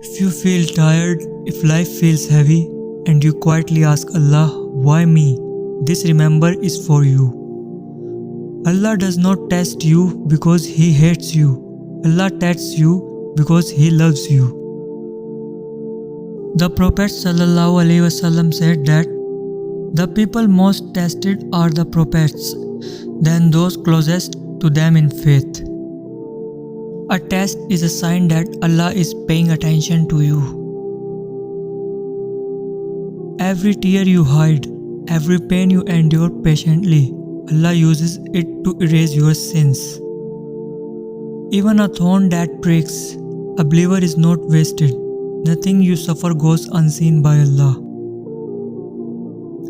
If you feel tired, if life feels heavy, and you quietly ask Allah, why me? This remember is for you. Allah does not test you because He hates you. Allah tests you because He loves you. The Prophet ﷺ said that the people most tested are the prophets, then those closest to them in faith. A test is a sign that Allah is paying attention to you. Every tear you hide, every pain you endure patiently, Allah uses it to erase your sins. Even a thorn that breaks, a believer is not wasted. Nothing you suffer goes unseen by Allah.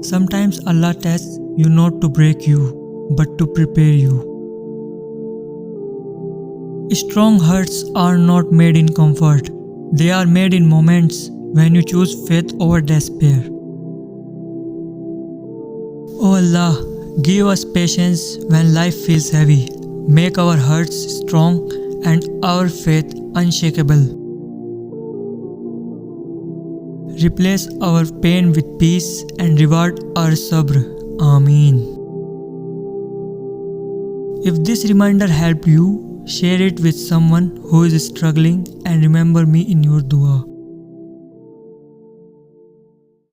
Sometimes Allah tests you not to break you, but to prepare you. Strong hearts are not made in comfort. They are made in moments when you choose faith over despair. O Allah, give us patience when life feels heavy. Make our hearts strong and our faith unshakable. Replace our pain with peace and reward our sabr. Ameen. If this reminder helped you, share it with someone who is struggling and remember me in your dua.